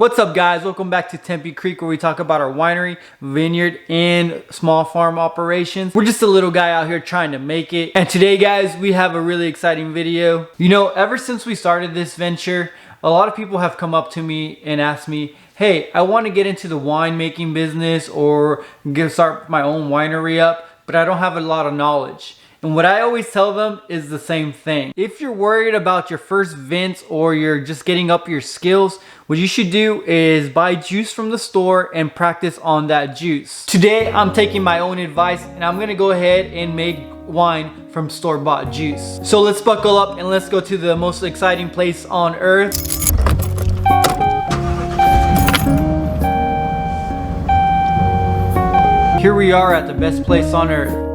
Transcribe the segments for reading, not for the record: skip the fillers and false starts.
What's up guys, welcome back to Tempe Creek, where we talk about our winery, vineyard, and small farm operations. We're just a little guy out here trying to make it. And today guys, we have a really exciting video. You know, ever since we started this venture, a lot of people have come up to me and asked me, hey, I want to get into the winemaking business or start my own winery up, but I don't have a lot of knowledge. And what I always tell them is the same thing. If you're worried about your first vent or you're just getting up your skills, what you should do is buy juice from the store and practice on that juice. Today, I'm taking my own advice and I'm gonna go ahead and make wine from store-bought juice. So let's buckle up and let's go to the most exciting place on earth. Here we are at the best place on earth.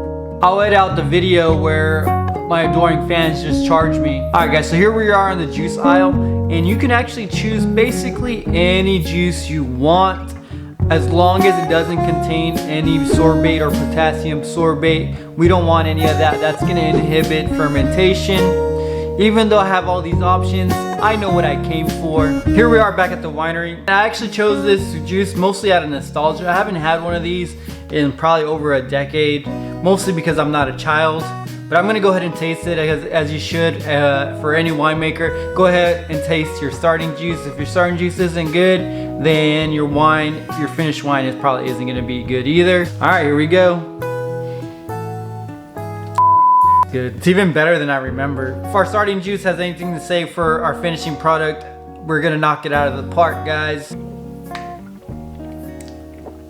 I'll edit out the video where my adoring fans just charge me. Alright guys, so here we are in the juice aisle, and you can actually choose basically any juice you want as long as it doesn't contain any sorbate or potassium sorbate. We don't want any of that. That's going to inhibit fermentation. Even though I have all these options, I know what I came for. Here we are back at the winery. I actually chose this juice mostly out of nostalgia. I haven't had one of these in probably over a decade, mostly because I'm not a child. But I'm gonna go ahead and taste it as you should for any winemaker. Go ahead and taste your starting juice. If your starting juice isn't good, then your finished wine probably isn't gonna be good either. All right, here we go. Good. It's even better than I remember. If our starting juice has anything to say for our finishing product, we're gonna knock it out of the park, guys.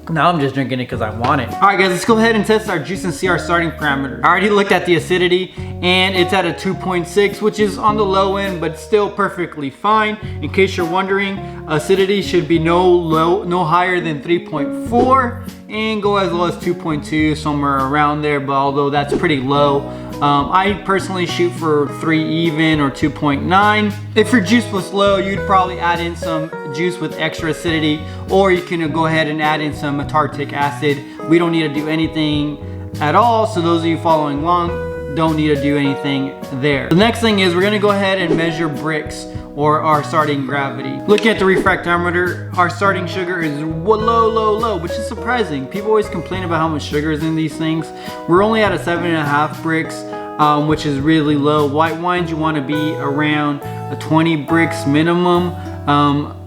Now I'm just drinking it because I want it. All right guys, let's go ahead and test our juice and see our starting parameter. I already looked at the acidity and it's at a 2.6, which is on the low end, but still perfectly fine. In case you're wondering, acidity should be no higher than 3.4 and go as low as 2.2, somewhere around there, but although that's pretty low. I personally shoot for 3 even or 2.9. If your juice was low, you'd probably add in some juice with extra acidity, or you can go ahead and add in some tartic acid. We don't need to do anything at all, so those of you following along don't need to do anything there. The next thing is we're gonna go ahead and measure Brix, or our starting gravity. Looking at the refractometer, our starting sugar is low, which is surprising. People always complain about how much sugar is in these things. We're only at a 7.5 Brix, which is really low. White wines, you wanna be around a 20 Brix minimum.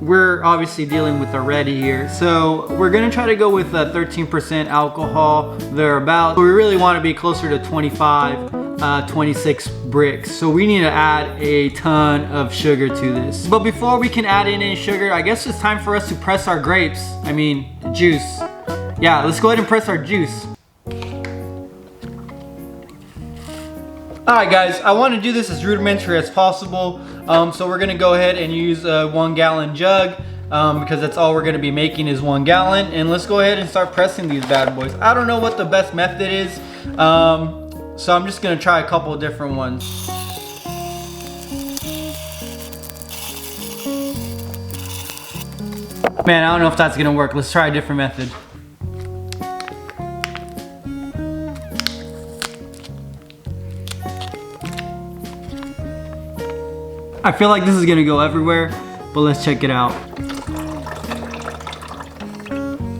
We're obviously dealing with a ready here. So we're gonna try to go with 13% alcohol, thereabouts. We really wanna be closer to 25, 26 Brix. So we need to add a ton of sugar to this. But before we can add in any sugar, I guess it's time for us to press our grapes. I mean, juice. Yeah, let's go ahead and press our juice. Alright guys, I want to do this as rudimentary as possible. So we're going to go ahead and use a 1 gallon jug because that's all we're going to be making is 1 gallon. And let's go ahead and start pressing these bad boys. I don't know what the best method is. So I'm just gonna try a couple of different ones. Man, I don't know if that's gonna work. Let's try a different method. I feel like this is gonna go everywhere, but let's check it out.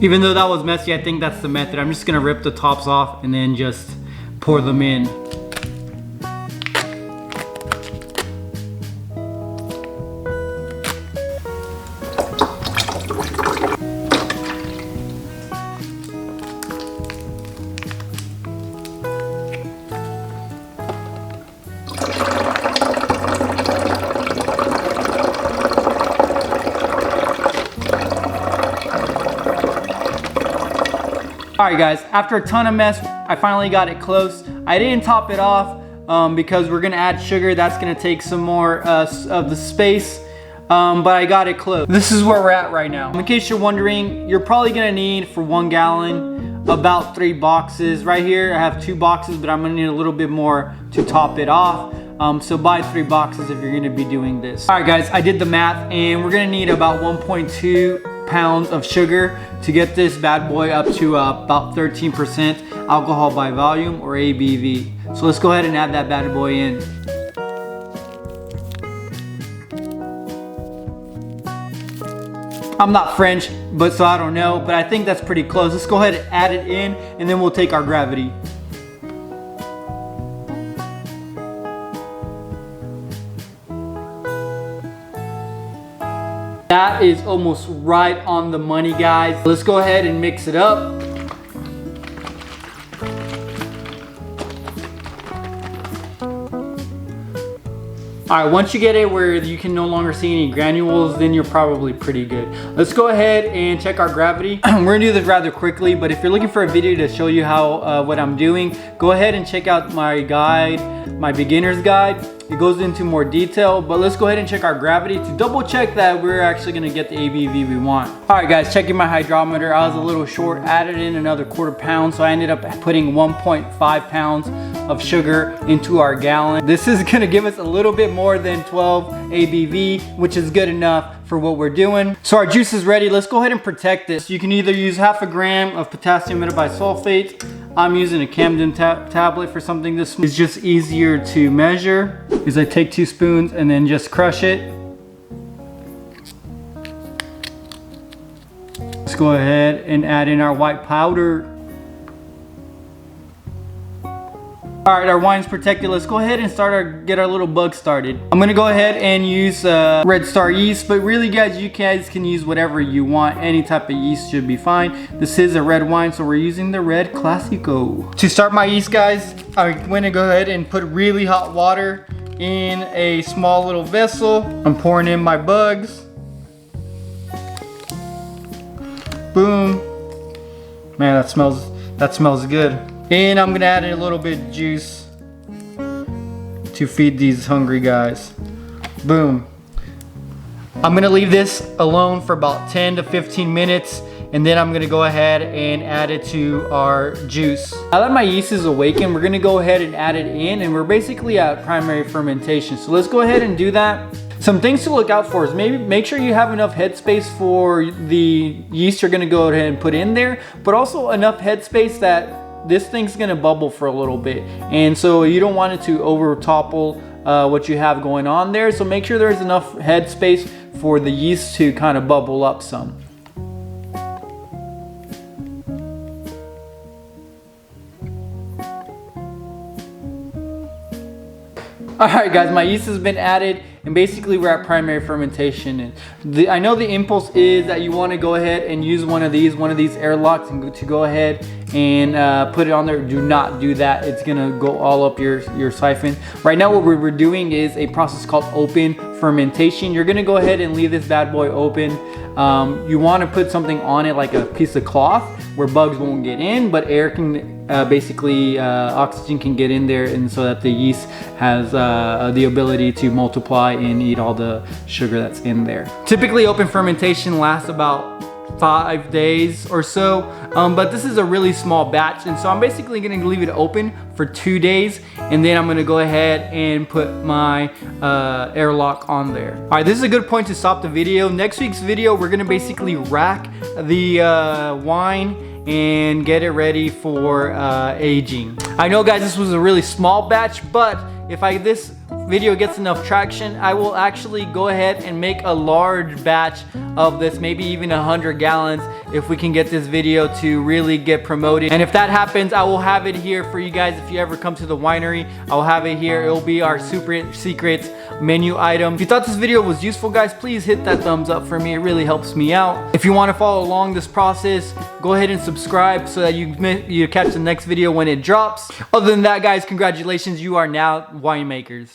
Even though that was messy, I think that's the method. I'm just gonna rip the tops off and then just pour them in. Alright guys, after a ton of mess, I finally got it close. I didn't top it off because we're gonna add sugar. That's gonna take some more of the space, but I got it close. This is where we're at right now. In case you're wondering, you're probably gonna need for 1 gallon about 3 boxes. Right here I have 2 boxes, but I'm gonna need a little bit more to top it off. So buy 3 boxes if you're gonna be doing this. Alright guys, I did the math and we're gonna need about 1.2 pounds of sugar to get this bad boy up to about 13% alcohol by volume, or ABV. So let's go ahead and add that bad boy in. I'm not French, but so I don't know, but I think that's pretty close. Let's go ahead and add it in, and then we'll take our gravity. That is almost right on the money, guys. Let's go ahead and mix it up. All right, once you get it where you can no longer see any granules, then you're probably pretty good. Let's go ahead and check our gravity. We're gonna do this rather quickly, but if you're looking for a video to show you how what I'm doing, go ahead and check out my guide, my beginner's guide. It goes into more detail, but let's go ahead and check our gravity to double check that we're actually gonna get the ABV we want. All right guys, checking my hydrometer. I was a little short, added in another 1/4 pound, so I ended up putting 1.5 pounds of sugar into our gallon. This is gonna give us a little bit more than 12 ABV, which is good enough for what we're doing. So our juice is ready. Let's go ahead and protect this. You can either use 1/2 gram of potassium metabisulfate. I'm using a Camden tablet for something this is just easier to measure. Is I take 2 spoons and then just crush it. Let's go ahead and add in our white powder. All right, our wine's protected. Let's go ahead and get our little bug started. I'm gonna go ahead and use Red Star yeast, but really guys, you guys can use whatever you want. Any type of yeast should be fine. This is a red wine, so we're using the Red Classico. To start my yeast, guys, I'm gonna go ahead and put really hot water in a small little vessel. I'm pouring in my bugs. Boom. Man, that smells good. And I'm gonna add in a little bit of juice to feed these hungry guys. Boom. I'm gonna leave this alone for about 10 to 15 minutes, and then I'm gonna go ahead and add it to our juice. Now that my yeast is awakened, we're gonna go ahead and add it in, and we're basically at primary fermentation. So let's go ahead and do that. Some things to look out for is maybe make sure you have enough headspace for the yeast you're gonna go ahead and put in there, but also enough headspace that this thing's gonna bubble for a little bit, and so you don't want it to over topple what you have going on there. So make sure there's enough headspace for the yeast to kind of bubble up some. All right guys, my yeast has been added, and basically we're at primary fermentation. And I know the impulse is that you want to go ahead and use one of these airlocks and to go ahead and put it on there. Do not do that. It's gonna go all up your siphon. Right now what we're doing is a process called open fermentation. You're gonna go ahead and leave this bad boy open. You want to put something on it like a piece of cloth where bugs won't get in, but air can oxygen can get in there, and so that the yeast has the ability to multiply and eat all the sugar that's in there. Typically open fermentation lasts about 5 days or so, but this is a really small batch, and so I'm basically gonna leave it open for 2 days, and then I'm gonna go ahead and put my airlock on there. All right, this is a good point to stop the video. Next week's video, we're gonna basically rack the wine and get it ready for aging. I know guys, this was a really small batch, but if this video gets enough traction, I will actually go ahead and make a large batch of this, maybe even 100 gallons, if we can get this video to really get promoted. And if that happens, I will have it here for you guys. If you ever come to the winery, I'll have it here. It'll be our super secret menu item. If you thought this video was useful, guys, please hit that thumbs up for me. It really helps me out. If you want to follow along this process, go ahead and subscribe so that you catch the next video when it drops. Other than that, guys, congratulations, you are now winemakers.